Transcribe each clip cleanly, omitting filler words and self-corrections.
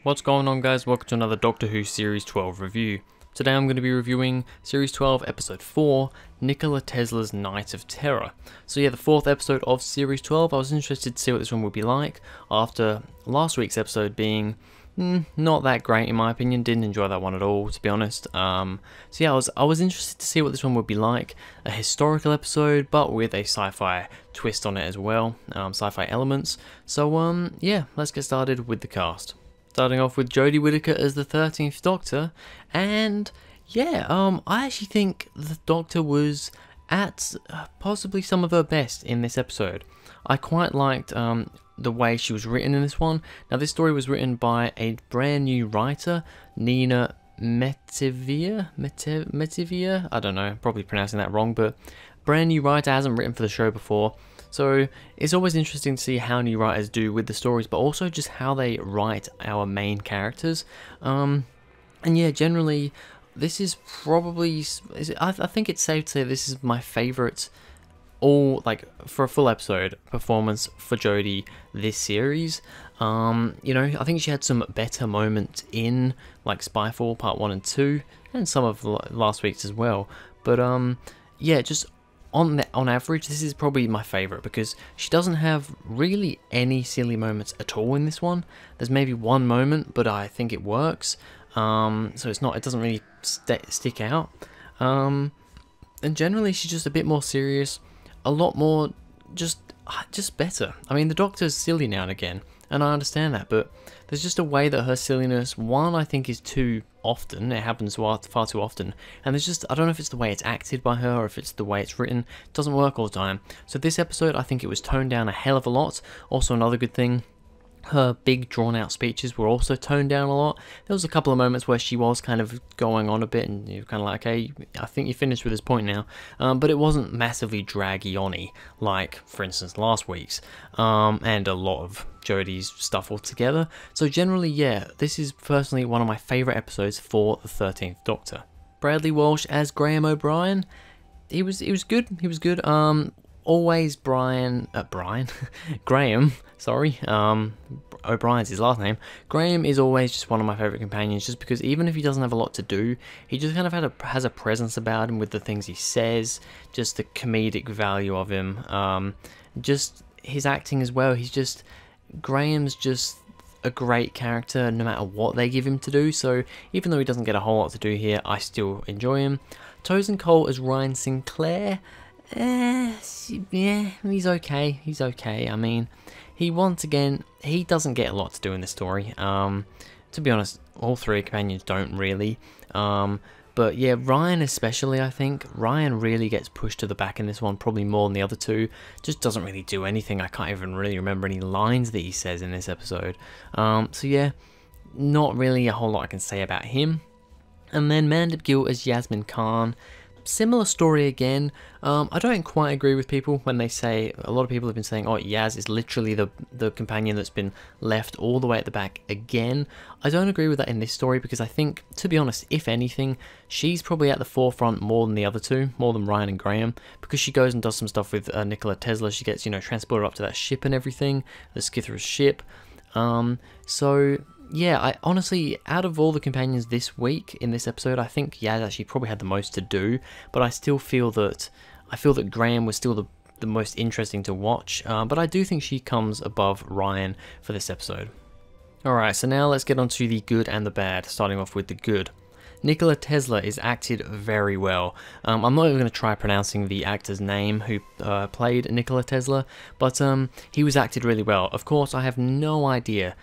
What's going on, guys? Welcome to another Doctor Who Series 12 review. Today I'm going to be reviewing Series 12 Episode 4, Nikola Tesla's Night of Terror. So yeah, the fourth episode of Series 12. I was interested to see what this one would be like after last week's episode being not that great in my opinion. Didn't enjoy that one at all, to be honest. So yeah, I was interested to see what this one would be like. A historical episode, but with a sci-fi twist on it as well, sci-fi elements. So yeah, let's get started with the cast. Starting off with Jodie Whittaker as the 13th Doctor, and yeah, I actually think the Doctor was at possibly some of her best in this episode. I quite liked the way she was written in this one. Now, this story was written by a brand new writer, Nina Metivier, I don't know, probably pronouncing that wrong, but brand new writer, hasn't written for the show before. So it's always interesting to see how new writers do with the stories, but also just how they write our main characters. And yeah, generally, this is probably, I think it's safe to say this is my favourite, for a full episode performance for Jodie this series. You know, I think she had some better moments in like Spyfall Part 1 and 2, and some of last week's as well. But yeah, just on average, this is probably my favourite because she doesn't have really any silly moments at all in this one. There's maybe one moment, but I think it works. So it doesn't really stick out. And generally, she's just a bit more serious, a lot more just better. I mean, the Doctor's silly now and again, and I understand that, but there's just a way that her silliness, one, I think is too often, it happens far too often, and there's just, I don't know if it's the way it's acted by her or if it's the way it's written, it doesn't work all the time. So this episode, I think it was toned down a hell of a lot. Also, another good thing, her big drawn out speeches were also toned down a lot. There was a couple of moments where she was kind of going on a bit and you're kind of like, okay, I think you finished with this point now. But it wasn't massively draggy-on-y like, for instance, last week's. And a lot of Jodie's stuff altogether. So generally, yeah, this is personally one of my favourite episodes for the 13th Doctor. Bradley Walsh as Graham O'Brien. He was good. He was good. Always Graham, sorry, O'Brien's his last name. Graham is always just one of my favourite companions, just because even if he doesn't have a lot to do, he just kind of has a presence about him with the things he says, just the comedic value of him, just his acting as well. Graham's just a great character no matter what they give him to do, so even though he doesn't get a whole lot to do here, I still enjoy him. Tosin Cole as Ryan Sinclair. Yeah, he's okay. He's okay. I mean, he doesn't get a lot to do in this story. To be honest, all three companions don't really. But yeah, Ryan especially, I think. Ryan really gets pushed to the back in this one, probably more than the other two. Just doesn't really do anything. I can't even really remember any lines that he says in this episode. So yeah, not really a whole lot I can say about him. And then Mandip Gill as Yasmin Khan. Similar story again. I don't quite agree with people when they say, a lot of people have been saying, oh, Yaz is literally the companion that's been left all the way at the back again. I don't agree with that in this story because I think, to be honest, if anything, she's probably at the forefront more than the other two, more than Ryan and Graham, because she goes and does some stuff with Nikola Tesla. She gets, transported up to that ship and everything, the Skithera's ship. So yeah, I honestly, out of all the companions this week in this episode, I think Yaz actually probably had the most to do, but I still feel that Graham was still the most interesting to watch, but I do think she comes above Ryan for this episode. Alright, so now let's get on to the good and the bad, starting off with the good. Nikola Tesla is acted very well. I'm not even going to try pronouncing the actor's name who played Nikola Tesla, but he was acted really well. Of course, I have no idea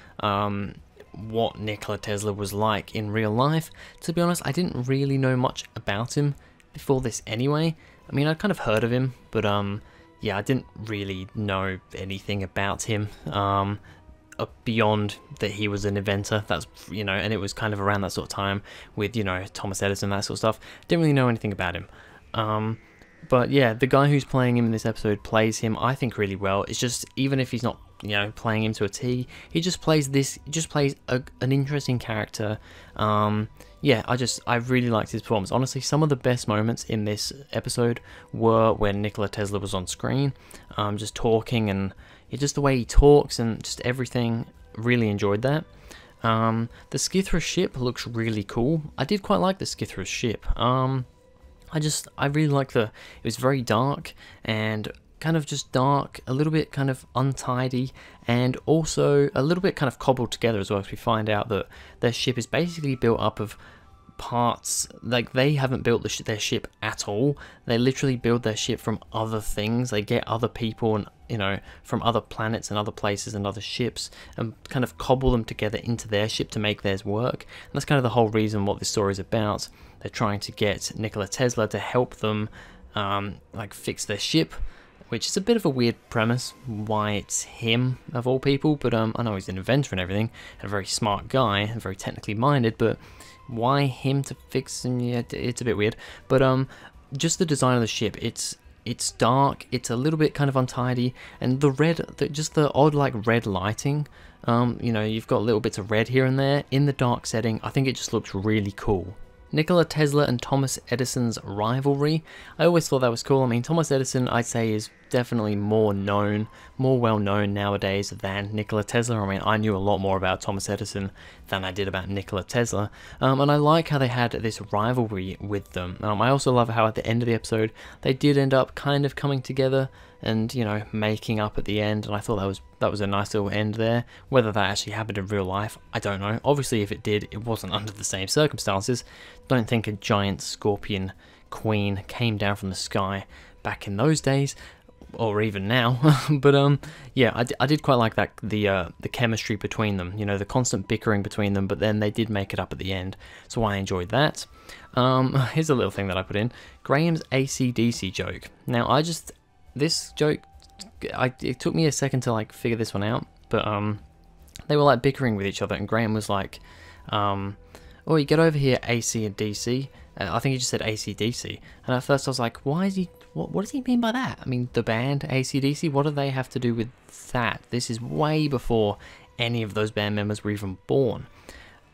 what Nikola Tesla was like in real life. To be honest, I didn't really know much about him before this anyway. I mean, I'd kind of heard of him, but yeah, I didn't really know anything about him beyond that he was an inventor. That's, and it was kind of around that sort of time with, Thomas Edison, that sort of stuff. Didn't really know anything about him. But yeah, the guy who's playing him in this episode plays him, I think, really well. It's just, even if he's not playing him to a T, he just plays an interesting character. Yeah, I really liked his performance. Honestly, some of the best moments in this episode were when Nikola Tesla was on screen, just talking, and just the way he talks and just everything. Really enjoyed that. The Skithra ship looks really cool. I did quite like the Skithra ship. I really like it was very dark and kind of just dark, a little bit kind of untidy, and also a little bit kind of cobbled together as well, as we find out that their ship is basically built up of parts. Like, they haven't built their ship at all. They literally build their ship from other things. They get other people and, you know, from other planets and other places and other ships, and kind of cobble them together into their ship to make theirs work. And that's kind of the whole reason what this story is about. They're trying to get Nikola Tesla to help them like fix their ship, which is a bit of a weird premise, why it's him of all people. But I know he's an inventor and everything, and a very smart guy and very technically minded, but why him to fix him? Yeah, it's a bit weird. But just the design of the ship, it's dark, it's a little bit kind of untidy, and just the odd like red lighting, you know, you've got little bits of red here and there in the dark setting. I think it just looks really cool. Nikola Tesla and Thomas Edison's rivalry. I always thought that was cool. I mean, Thomas Edison, I'd say, is definitely more well known nowadays than Nikola Tesla. I mean, I knew a lot more about Thomas Edison than I did about Nikola Tesla. And I like how they had this rivalry with them. I also love how at the end of the episode, they did end up kind of coming together and, you know, making up at the end. And I thought that was a nice little end there. Whether that actually happened in real life, I don't know. Obviously, if it did, it wasn't under the same circumstances. Don't think a giant scorpion queen came down from the sky back in those days, or even now. But yeah, I did quite like that, the chemistry between them, you know, the constant bickering between them, but then they did make it up at the end, so I enjoyed that. Here's a little thing that I put in: Graham's AC/DC joke. Now, this joke, it took me a second to like figure this one out, but they were like bickering with each other, and Graham was like, oh, you get over here, AC and DC. I think he just said AC/DC, and at first I was like, why is he? What does he mean by that? I mean, the band AC/DC. What do they have to do with that? This is way before any of those band members were even born.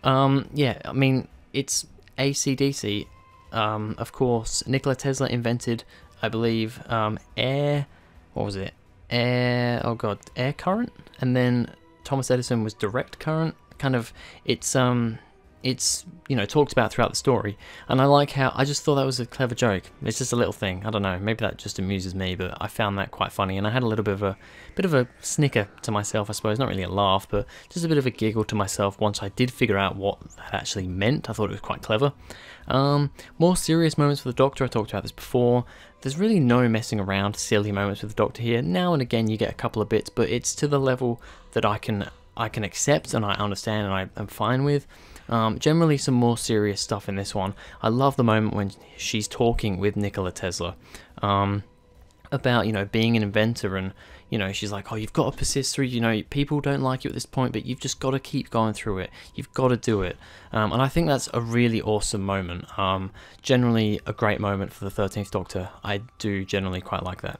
Yeah, I mean, it's AC/DC. Of course, Nikola Tesla invented, I believe, air. What was it? Air current, and then Thomas Edison was direct current. Kind of, it's you know, talked about throughout the story, and I like how, I just thought that was a clever joke. It's just a little thing, I don't know, maybe that just amuses me, but I found that quite funny, and I had a little bit of a snicker to myself, I suppose. Not really a laugh, but just a bit of a giggle to myself once I did figure out what that actually meant. I thought it was quite clever. More serious moments for the Doctor. I talked about this before. There's really no messing around, silly moments with the Doctor here. Now and again you get a couple of bits, but it's to the level that I can accept and I understand and I'm fine with. Generally some more serious stuff in this one. I love the moment when she's talking with Nikola Tesla about, you know, being an inventor, and, you know, she's like, oh, you've got to persist through, you know, people don't like you at this point, but you've just got to keep going through it. You've got to do it. And I think that's a really awesome moment. Generally a great moment for the 13th Doctor. I do generally quite like that.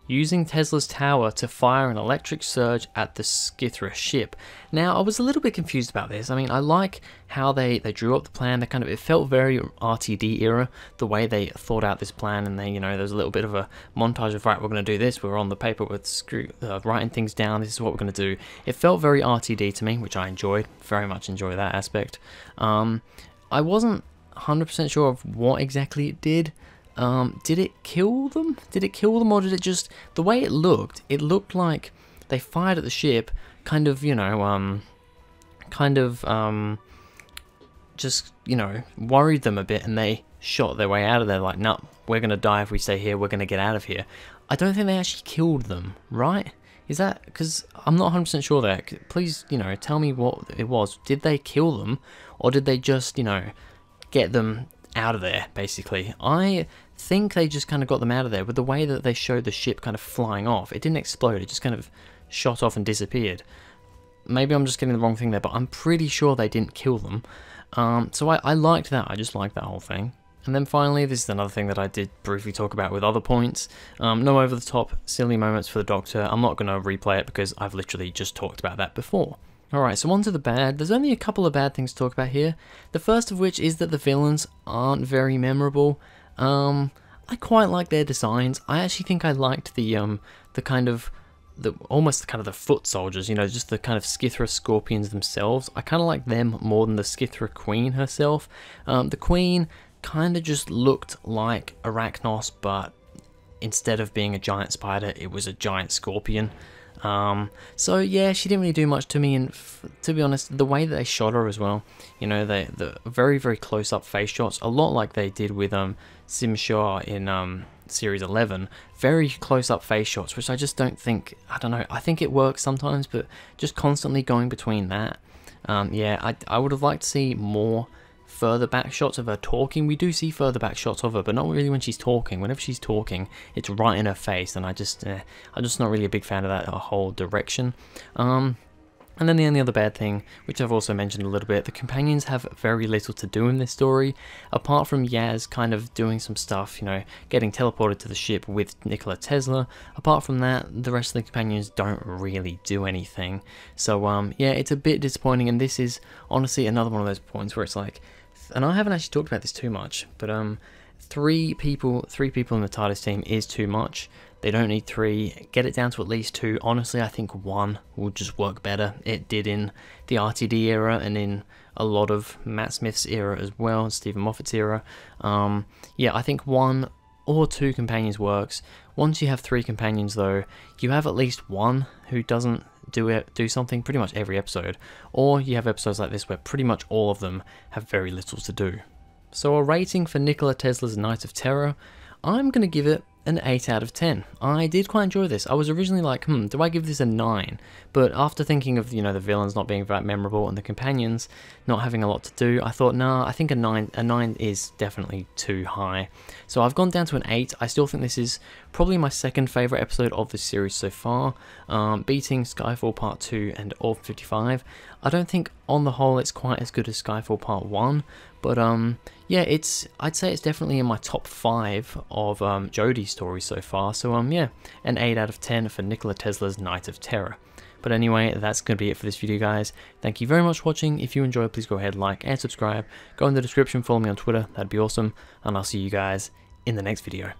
Using Tesla's tower to fire an electric surge at the Skithra ship. Now, I was a little bit confused about this. I mean, I like how they drew up the plan. It felt very RTD era, the way they thought out this plan, and you know, there's a little bit of a montage of, right, we're going to do this, we're on the paper with writing things down, this is what we're going to do. It felt very RTD to me, which I enjoyed, very much enjoy that aspect. I wasn't 100% sure of what exactly it did. Did it kill them? Or did it just, the way it looked like they fired at the ship, kind of, you know, just, you know, worried them a bit, and they shot their way out of there, like, no, we're gonna die if we stay here, we're gonna get out of here. I don't think they actually killed them, right? Is that, because I'm not 100% sure there. Please, you know, tell me what it was. Did they kill them, or did they just, you know, get them out of there, basically? I think they just kind of got them out of there with the way that they showed the ship kind of flying off. It didn't explode, it just kind of shot off and disappeared. Maybe I'm just getting the wrong thing there, but I'm pretty sure they didn't kill them. So I liked that. I just liked that whole thing. And then finally, this is another thing that I did briefly talk about with other points. No over-the-top silly moments for the Doctor. I'm not going to replay it because I've literally just talked about that before. Alright, so on to the bad. There's only a couple of bad things to talk about here. The first of which is that the villains aren't very memorable. I quite like their designs. I actually think I liked the kind of almost kind of the foot soldiers, you know, just the kind of Scythra scorpions themselves. I kind of like them more than the Scythra queen herself. The queen kind of just looked like Arachnos, but instead of being a giant spider, it was a giant scorpion. So yeah, she didn't really do much to me, and to be honest, the way that they shot her as well, you know, the very, very close-up face shots, a lot like they did with Simshar in Series 11, very close-up face shots, which I just don't think, I don't know, I think it works sometimes, but just constantly going between that, yeah, I would have liked to see more further back shots of her talking. We do see further back shots of her, but not really when she's talking. Whenever she's talking, it's right in her face, and I'm just not really a big fan of that whole direction. And then the only other bad thing, which I've also mentioned a little bit, the companions have very little to do in this story, apart from Yaz kind of doing some stuff, you know, getting teleported to the ship with Nikola Tesla. Apart from that, the rest of the companions don't really do anything. So yeah, it's a bit disappointing, and this is honestly another one of those points where it's like, and I haven't actually talked about this too much, but three people in the TARDIS team is too much. They don't need 3. Get it down to at least 2. Honestly, I think 1 will just work better. It did in the RTD era and in a lot of Matt Smith's era as well, Stephen Moffat's era. Yeah, I think 1 or 2 companions works. Once you have 3 companions though, you have at least 1 who doesn't do something pretty much every episode, or you have episodes like this where pretty much all of them have very little to do. So a rating for Nikola Tesla's Night of Terror, I'm going to give it an 8 out of 10. I did quite enjoy this. I was originally like, do I give this a 9? But after thinking of, you know, the villains not being that memorable and the companions not having a lot to do, I thought, nah, I think a 9 is definitely too high. So I've gone down to an 8. I still think this is probably my second favourite episode of the series so far, beating Skyfall Part 2 and Orb 55. I don't think on the whole it's quite as good as Skyfall Part 1, but yeah, I'd say it's definitely in my top 5 of Jodie's stories so far. So yeah, an 8 out of 10 for Nikola Tesla's Night of Terror. But anyway, that's going to be it for this video, guys. Thank you very much for watching. If you enjoyed, please go ahead, like and subscribe. Go in the description, follow me on Twitter, that'd be awesome. And I'll see you guys in the next video.